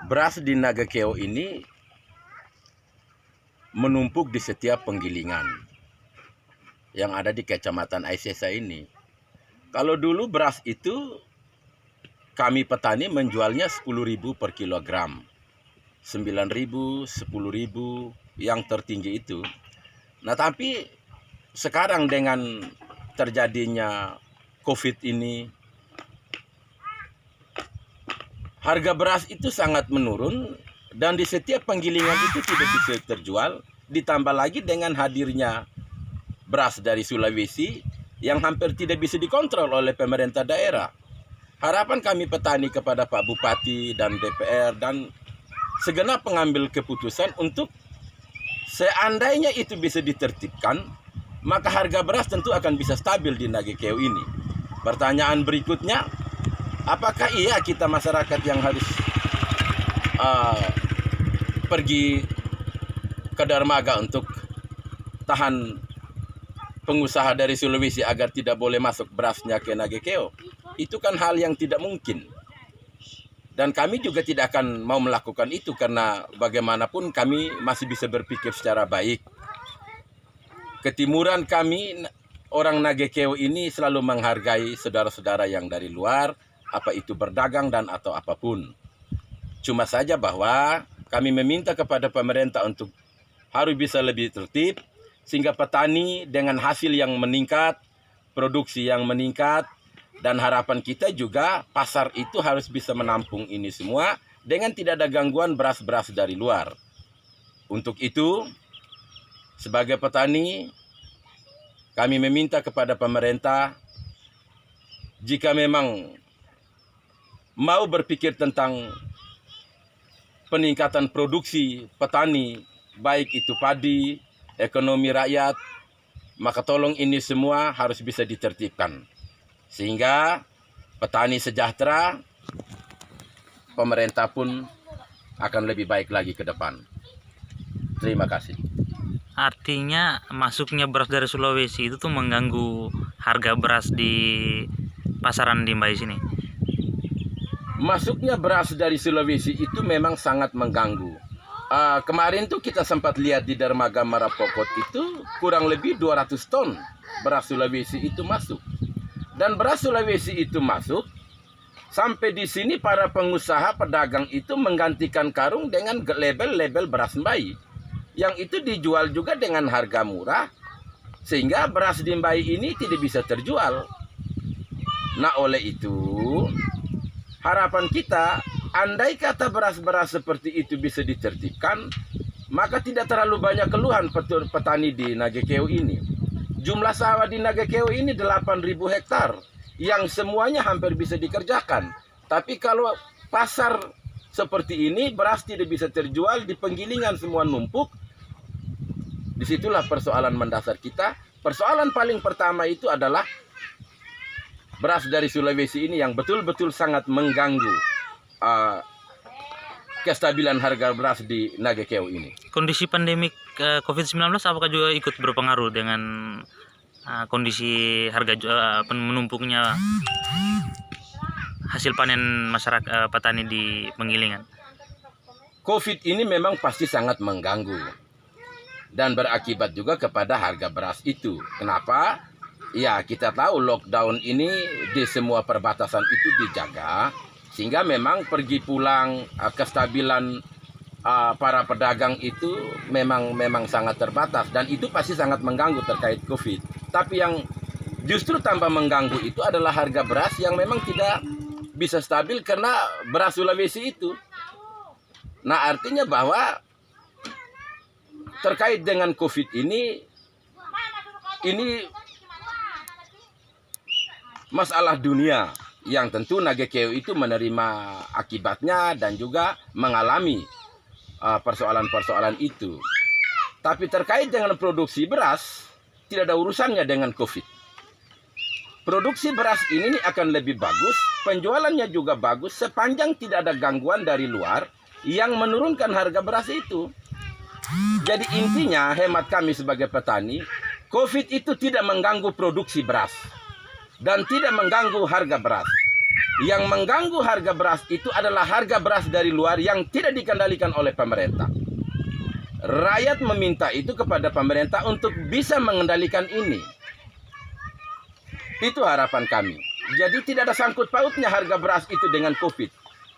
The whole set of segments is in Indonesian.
Beras di Nagakeo ini menumpuk di setiap penggilingan yang ada di Kecamatan Aisesa ini. Kalau dulu beras itu kami petani menjualnya 10.000 per kilogram. 9.000, 10.000 yang tertinggi itu. Nah, tapi sekarang dengan terjadinya COVID ini, harga beras itu sangat menurun dan di setiap penggilingan itu tidak bisa terjual. Ditambah lagi dengan hadirnya beras dari Sulawesi yang hampir tidak bisa dikontrol oleh pemerintah daerah. Harapan kami petani kepada Pak Bupati dan DPR dan segenap pengambil keputusan untuk seandainya itu bisa ditertibkan, maka harga beras tentu akan bisa stabil di Nagakeo ini. Pertanyaan berikutnya, apakah iya kita masyarakat yang harus pergi ke dermaga untuk tahan pengusaha dari Sulawesi agar tidak boleh masuk berasnya ke Nagakeo? Itu kan hal yang tidak mungkin. Dan kami juga tidak akan mau melakukan itu karena bagaimanapun kami masih bisa berpikir secara baik. Ketimuran kami, orang Nagakeo ini selalu menghargai saudara-saudara yang dari luar, apa itu berdagang dan atau apapun. Cuma saja bahwa kami meminta kepada pemerintah untuk harus bisa lebih tertib, sehingga petani dengan hasil yang meningkat, produksi yang meningkat, dan harapan kita juga pasar itu harus bisa menampung ini semua dengan tidak ada gangguan beras-beras dari luar. Untuk itu, sebagai petani, kami meminta kepada pemerintah, jika memang mau berpikir tentang peningkatan produksi petani, baik itu padi, ekonomi rakyat, maka tolong ini semua harus bisa ditertibkan. Sehingga petani sejahtera, pemerintah pun akan lebih baik lagi ke depan. Terima kasih. Artinya masuknya beras dari Sulawesi itu tuh mengganggu harga beras di pasaran di Mbai sini. Masuknya beras dari Sulawesi itu memang sangat mengganggu. Kemarin tuh kita sempat lihat di dermaga Marapokot itu kurang lebih 200 ton beras Sulawesi itu masuk. Dan beras Sulawesi itu masuk, sampai di sini para pengusaha pedagang itu menggantikan karung dengan label-label beras Mbai. Yang itu dijual juga dengan harga murah, sehingga beras di Mbai ini tidak bisa terjual. Nah, oleh itu, harapan kita, andai kata beras-beras seperti itu bisa ditertibkan, maka tidak terlalu banyak keluhan petani di Nagakeo ini. Jumlah sawah di Nagakeo ini 8.000 hektar, yang semuanya hampir bisa dikerjakan. Tapi kalau pasar seperti ini, beras tidak bisa terjual, di penggilingan semua numpuk. Disitulah persoalan mendasar kita. Persoalan paling pertama itu adalah beras dari Sulawesi ini yang betul-betul sangat mengganggu kestabilan harga beras di Nagakeo ini. Kondisi pandemik COVID-19 apakah juga ikut berpengaruh dengan kondisi harga menumpuknya hasil panen masyarakat petani di penggilingan? COVID ini memang pasti sangat mengganggu dan berakibat juga kepada harga beras itu. Kenapa? Ya, kita tahu lockdown ini di semua perbatasan itu dijaga, sehingga memang pergi pulang kestabilan para pedagang itu memang sangat terbatas, dan itu pasti sangat mengganggu terkait COVID. Tapi yang justru tambah mengganggu itu adalah harga beras yang memang tidak bisa stabil karena beras Sulawesi itu. Nah, artinya bahwa terkait dengan COVID ini masalah dunia yang tentu Nagakeo itu menerima akibatnya dan juga mengalami persoalan-persoalan itu. Tapi terkait dengan produksi beras, tidak ada urusannya dengan COVID. Produksi beras ini akan lebih bagus, penjualannya juga bagus, sepanjang tidak ada gangguan dari luar yang menurunkan harga beras itu. Jadi intinya, hemat kami sebagai petani, COVID itu tidak mengganggu produksi beras dan tidak mengganggu harga beras. Yang mengganggu harga beras itu adalah harga beras dari luar yang tidak dikendalikan oleh pemerintah. Rakyat meminta itu kepada pemerintah untuk bisa mengendalikan ini. Itu harapan kami. Jadi tidak ada sangkut pautnya harga beras itu dengan COVID.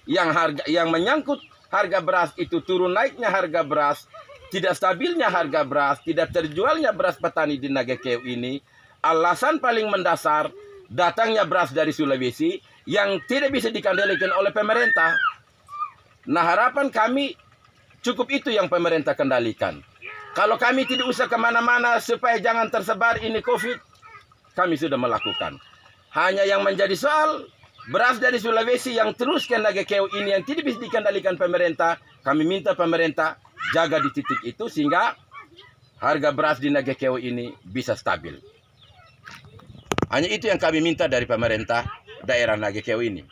Yang menyangkut harga beras itu turun naiknya harga beras, tidak stabilnya harga beras, tidak terjualnya beras petani di Nagekeo ini. Alasan paling mendasar datangnya beras dari Sulawesi yang tidak bisa dikendalikan oleh pemerintah. Nah, harapan kami cukup itu yang pemerintah kendalikan. Kalau kami tidak usah kemana-mana supaya jangan tersebar ini COVID, kami sudah melakukan. Hanya yang menjadi soal beras dari Sulawesi yang terus ke Nagekeo ini yang tidak bisa dikendalikan pemerintah, kami minta pemerintah jaga di titik itu sehingga harga beras di Nagekeo ini bisa stabil. Hanya itu yang kami minta dari pemerintah daerah Nagekeo ini.